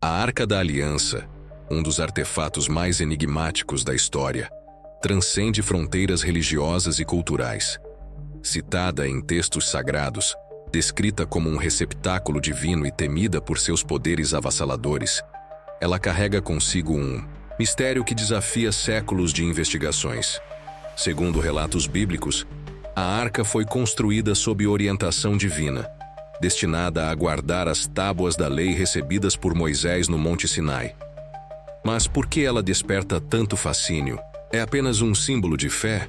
A Arca da Aliança, um dos artefatos mais enigmáticos da história, transcende fronteiras religiosas e culturais. Citada em textos sagrados, descrita como um receptáculo divino e temida por seus poderes avassaladores, ela carrega consigo um mistério que desafia séculos de investigações. Segundo relatos bíblicos, a arca foi construída sob orientação divina, destinada a guardar as tábuas da lei recebidas por Moisés no Monte Sinai. Mas por que ela desperta tanto fascínio? É apenas um símbolo de fé?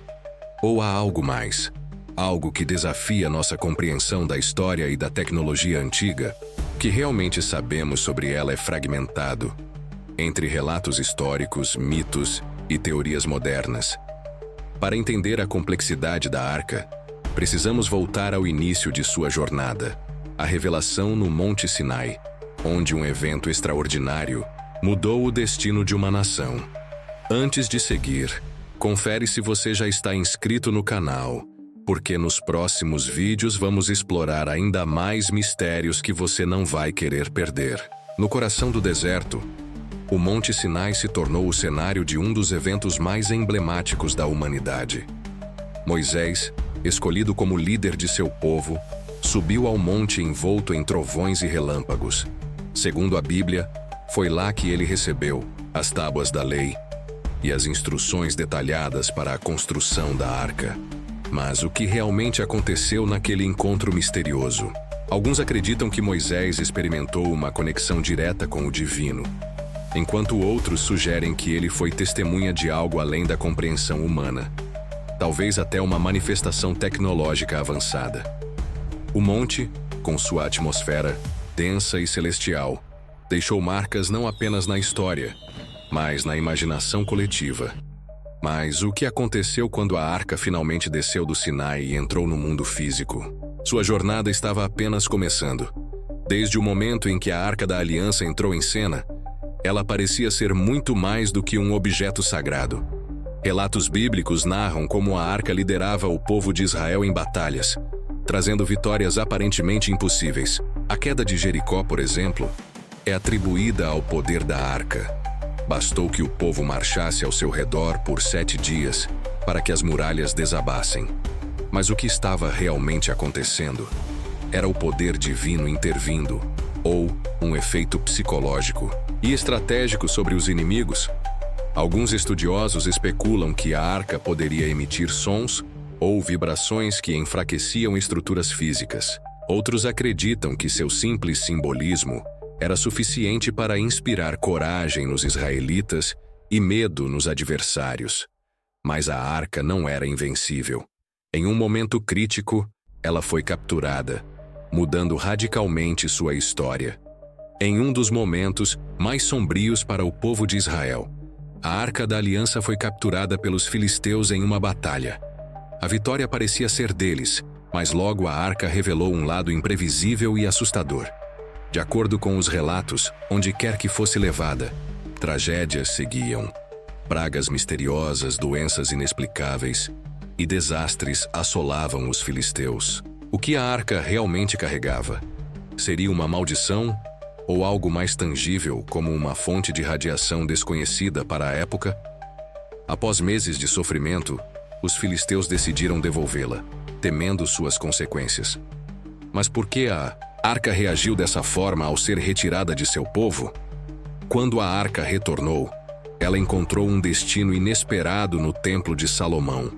Ou há algo mais? Algo que desafia nossa compreensão da história e da tecnologia antiga? O que realmente sabemos sobre ela é fragmentado entre relatos históricos, mitos e teorias modernas. Para entender a complexidade da arca, precisamos voltar ao início de sua jornada, a revelação no Monte Sinai, onde um evento extraordinário mudou o destino de uma nação. Antes de seguir, confere se você já está inscrito no canal, porque nos próximos vídeos vamos explorar ainda mais mistérios que você não vai querer perder. No coração do deserto, o Monte Sinai se tornou o cenário de um dos eventos mais emblemáticos da humanidade. Moisés, escolhido como líder de seu povo, subiu ao monte envolto em trovões e relâmpagos. Segundo a Bíblia, foi lá que ele recebeu as tábuas da lei e as instruções detalhadas para a construção da arca. Mas o que realmente aconteceu naquele encontro misterioso? Alguns acreditam que Moisés experimentou uma conexão direta com o divino, enquanto outros sugerem que ele foi testemunha de algo além da compreensão humana, talvez até uma manifestação tecnológica avançada. O monte, com sua atmosfera densa e celestial, deixou marcas não apenas na história, mas na imaginação coletiva. Mas o que aconteceu quando a arca finalmente desceu do Sinai e entrou no mundo físico? Sua jornada estava apenas começando. Desde o momento em que a Arca da Aliança entrou em cena, ela parecia ser muito mais do que um objeto sagrado. Relatos bíblicos narram como a arca liderava o povo de Israel em batalhas, trazendo vitórias aparentemente impossíveis. A queda de Jericó, por exemplo, é atribuída ao poder da arca. Bastou que o povo marchasse ao seu redor por 7 dias para que as muralhas desabassem. Mas o que estava realmente acontecendo era o poder divino intervindo, ou um efeito psicológico e estratégico sobre os inimigos. Alguns estudiosos especulam que a arca poderia emitir sons ou vibrações que enfraqueciam estruturas físicas. Outros acreditam que seu simples simbolismo era suficiente para inspirar coragem nos israelitas e medo nos adversários. Mas a arca não era invencível. Em um momento crítico, ela foi capturada, mudando radicalmente sua história. Em um dos momentos mais sombrios para o povo de Israel, a Arca da Aliança foi capturada pelos filisteus em uma batalha. A vitória parecia ser deles, mas logo a arca revelou um lado imprevisível e assustador. De acordo com os relatos, onde quer que fosse levada, tragédias seguiam. Pragas misteriosas, doenças inexplicáveis e desastres assolavam os filisteus. O que a arca realmente carregava? Seria uma maldição ou algo mais tangível, como uma fonte de radiação desconhecida para a época? Após meses de sofrimento, os filisteus decidiram devolvê-la, temendo suas consequências. Mas por que a arca reagiu dessa forma ao ser retirada de seu povo? Quando a arca retornou, ela encontrou um destino inesperado no Templo de Salomão,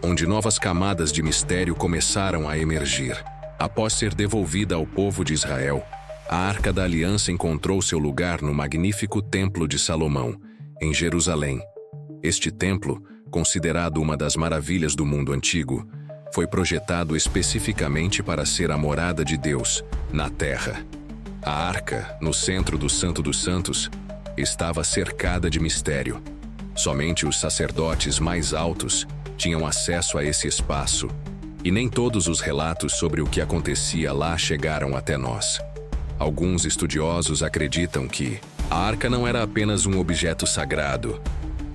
onde novas camadas de mistério começaram a emergir. Após ser devolvida ao povo de Israel, a Arca da Aliança encontrou seu lugar no magnífico Templo de Salomão, em Jerusalém. Este templo, considerado uma das maravilhas do mundo antigo, foi projetado especificamente para ser a morada de Deus, na terra. A arca, no centro do Santo dos Santos, estava cercada de mistério. Somente os sacerdotes mais altos tinham acesso a esse espaço, e nem todos os relatos sobre o que acontecia lá chegaram até nós. Alguns estudiosos acreditam que a arca não era apenas um objeto sagrado,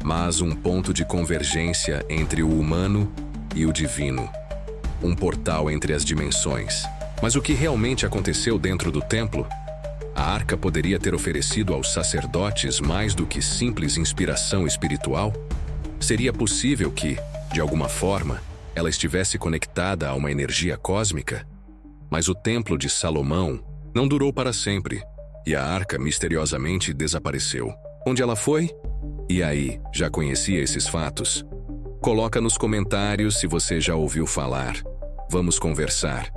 mas um ponto de convergência entre o humano e o divino, um portal entre as dimensões. Mas o que realmente aconteceu dentro do templo? A arca poderia ter oferecido aos sacerdotes mais do que simples inspiração espiritual? Seria possível que, de alguma forma, ela estivesse conectada a uma energia cósmica? Mas o Templo de Salomão não durou para sempre, e a arca misteriosamente desapareceu. Onde ela foi? E aí, já conhecia esses fatos? Coloca nos comentários se você já ouviu falar. Vamos conversar.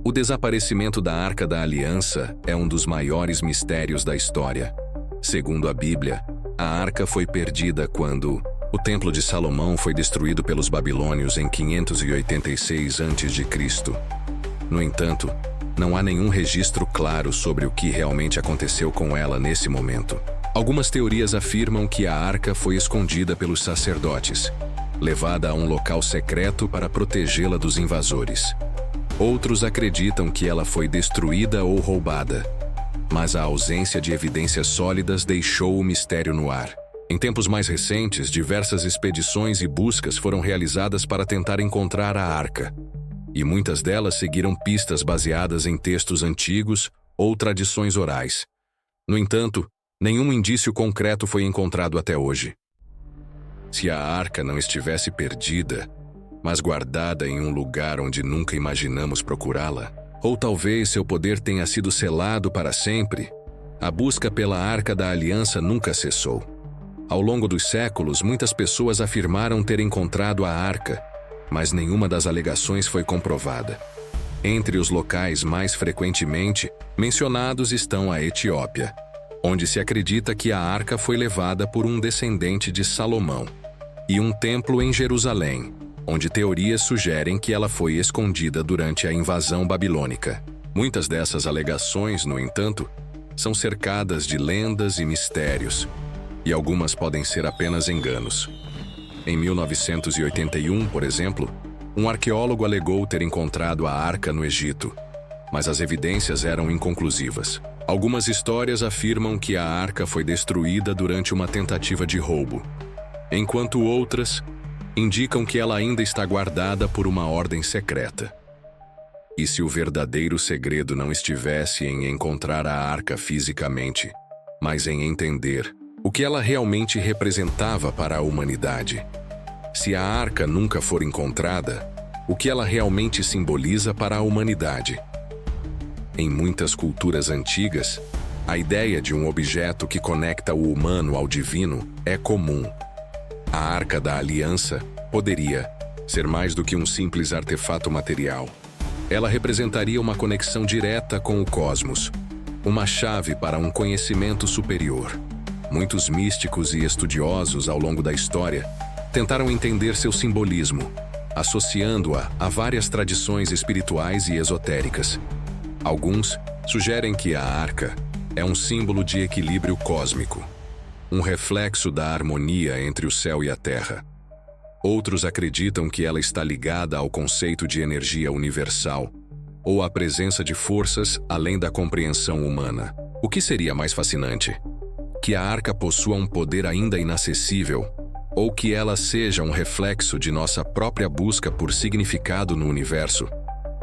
O desaparecimento da Arca da Aliança é um dos maiores mistérios da história. Segundo a Bíblia, a arca foi perdida quando o Templo de Salomão foi destruído pelos babilônios em 586 a.C. No entanto, não há nenhum registro claro sobre o que realmente aconteceu com ela nesse momento. Algumas teorias afirmam que a arca foi escondida pelos sacerdotes, levada a um local secreto para protegê-la dos invasores. Outros acreditam que ela foi destruída ou roubada, mas a ausência de evidências sólidas deixou o mistério no ar. Em tempos mais recentes, diversas expedições e buscas foram realizadas para tentar encontrar a arca, e muitas delas seguiram pistas baseadas em textos antigos ou tradições orais. No entanto, nenhum indício concreto foi encontrado até hoje. Se a arca não estivesse perdida, mas guardada em um lugar onde nunca imaginamos procurá-la, ou talvez seu poder tenha sido selado para sempre, a busca pela Arca da Aliança nunca cessou. Ao longo dos séculos, muitas pessoas afirmaram ter encontrado a arca, mas nenhuma das alegações foi comprovada. Entre os locais mais frequentemente mencionados estão a Etiópia, onde se acredita que a arca foi levada por um descendente de Salomão, e um templo em Jerusalém, onde teorias sugerem que ela foi escondida durante a invasão babilônica. Muitas dessas alegações, no entanto, são cercadas de lendas e mistérios, e algumas podem ser apenas enganos. Em 1981, por exemplo, um arqueólogo alegou ter encontrado a arca no Egito, mas as evidências eram inconclusivas. Algumas histórias afirmam que a arca foi destruída durante uma tentativa de roubo, enquanto outras indicam que ela ainda está guardada por uma ordem secreta. E se o verdadeiro segredo não estivesse em encontrar a arca fisicamente, mas em entender o que ela realmente representava para a humanidade? Se a arca nunca for encontrada, o que ela realmente simboliza para a humanidade? Em muitas culturas antigas, a ideia de um objeto que conecta o humano ao divino é comum. A Arca da Aliança poderia ser mais do que um simples artefato material. Ela representaria uma conexão direta com o cosmos, uma chave para um conhecimento superior. Muitos místicos e estudiosos ao longo da história tentaram entender seu simbolismo, associando-a a várias tradições espirituais e esotéricas. Alguns sugerem que a arca é um símbolo de equilíbrio cósmico, um reflexo da harmonia entre o céu e a terra. Outros acreditam que ela está ligada ao conceito de energia universal, ou à presença de forças além da compreensão humana. O que seria mais fascinante? Que a arca possua um poder ainda inacessível, ou que ela seja um reflexo de nossa própria busca por significado no universo?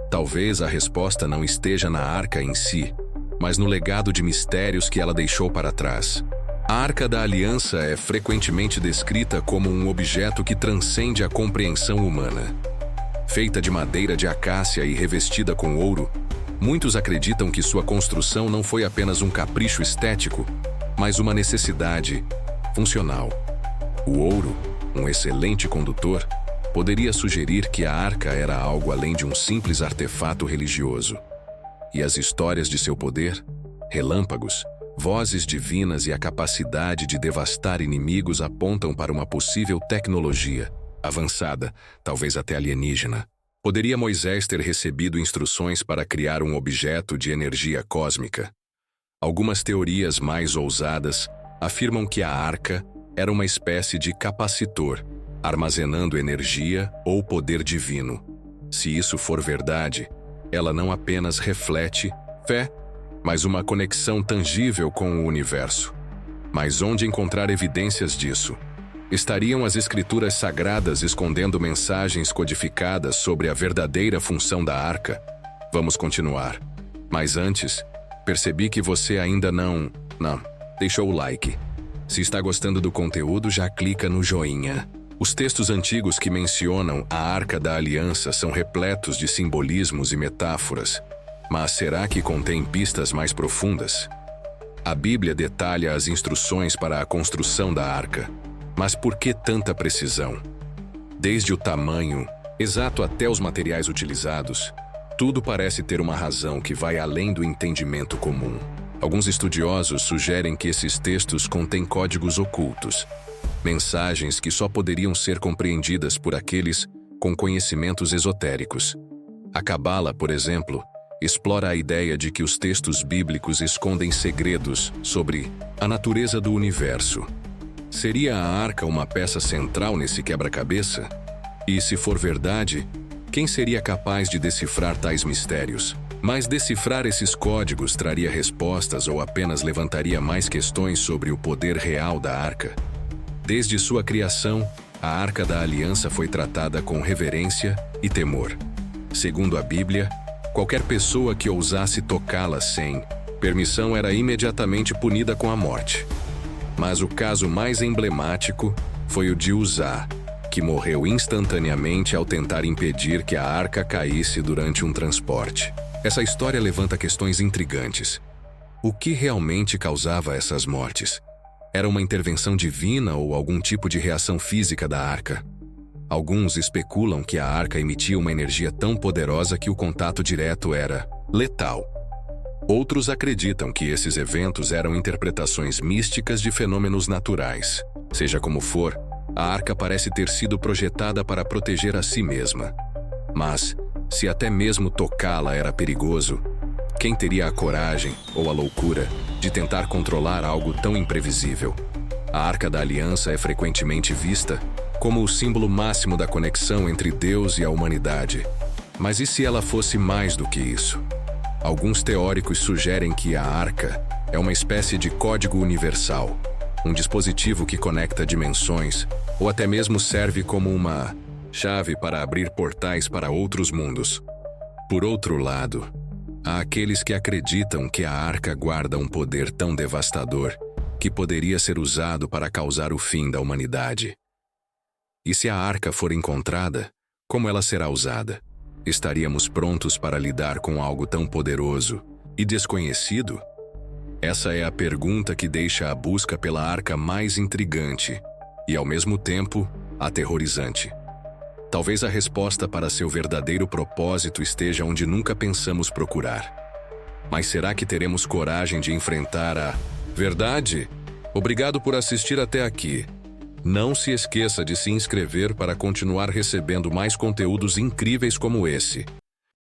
Talvez a resposta não esteja na arca em si, mas no legado de mistérios que ela deixou para trás. A Arca da Aliança é frequentemente descrita como um objeto que transcende a compreensão humana. Feita de madeira de acácia e revestida com ouro, muitos acreditam que sua construção não foi apenas um capricho estético, mas uma necessidade funcional. O ouro, um excelente condutor, poderia sugerir que a arca era algo além de um simples artefato religioso. E as histórias de seu poder, relâmpagos, vozes divinas e a capacidade de devastar inimigos apontam para uma possível tecnologia avançada, talvez até alienígena. Poderia Moisés ter recebido instruções para criar um objeto de energia cósmica? Algumas teorias mais ousadas afirmam que a arca era uma espécie de capacitor, armazenando energia ou poder divino. Se isso for verdade, ela não apenas reflete fé, mas uma conexão tangível com o universo. Mas onde encontrar evidências disso? Estariam as escrituras sagradas escondendo mensagens codificadas sobre a verdadeira função da arca? Vamos continuar. Mas antes, Percebi que você ainda não deixou o like. Se está gostando do conteúdo, já clica no joinha. Os textos antigos que mencionam a Arca da Aliança são repletos de simbolismos e metáforas. Mas será que contém pistas mais profundas? A Bíblia detalha as instruções para a construção da arca. Mas por que tanta precisão? Desde o tamanho exato até os materiais utilizados, tudo parece ter uma razão que vai além do entendimento comum. Alguns estudiosos sugerem que esses textos contêm códigos ocultos, mensagens que só poderiam ser compreendidas por aqueles com conhecimentos esotéricos. A Cabala, por exemplo, explora a ideia de que os textos bíblicos escondem segredos sobre a natureza do universo. Seria a arca uma peça central nesse quebra-cabeça? E, se for verdade, quem seria capaz de decifrar tais mistérios? Mas decifrar esses códigos traria respostas ou apenas levantaria mais questões sobre o poder real da arca? Desde sua criação, a Arca da Aliança foi tratada com reverência e temor. Segundo a Bíblia, qualquer pessoa que ousasse tocá-la sem permissão era imediatamente punida com a morte. Mas o caso mais emblemático foi o de Uzá, que morreu instantaneamente ao tentar impedir que a arca caísse durante um transporte. Essa história levanta questões intrigantes. O que realmente causava essas mortes? Era uma intervenção divina ou algum tipo de reação física da arca? Alguns especulam que a arca emitia uma energia tão poderosa que o contato direto era letal. Outros acreditam que esses eventos eram interpretações místicas de fenômenos naturais. Seja como for, a arca parece ter sido projetada para proteger a si mesma. Mas, se até mesmo tocá-la era perigoso, quem teria a coragem ou a loucura de tentar controlar algo tão imprevisível? A Arca da Aliança é frequentemente vista como o símbolo máximo da conexão entre Deus e a humanidade. Mas e se ela fosse mais do que isso? Alguns teóricos sugerem que a arca é uma espécie de código universal, um dispositivo que conecta dimensões ou até mesmo serve como uma chave para abrir portais para outros mundos. Por outro lado, há aqueles que acreditam que a arca guarda um poder tão devastador que poderia ser usado para causar o fim da humanidade. E se a arca for encontrada, como ela será usada? Estaríamos prontos para lidar com algo tão poderoso e desconhecido? Essa é a pergunta que deixa a busca pela arca mais intrigante e, ao mesmo tempo, aterrorizante. Talvez a resposta para seu verdadeiro propósito esteja onde nunca pensamos procurar. Mas será que teremos coragem de enfrentar a verdade? Obrigado por assistir até aqui. Não se esqueça de se inscrever para continuar recebendo mais conteúdos incríveis como esse.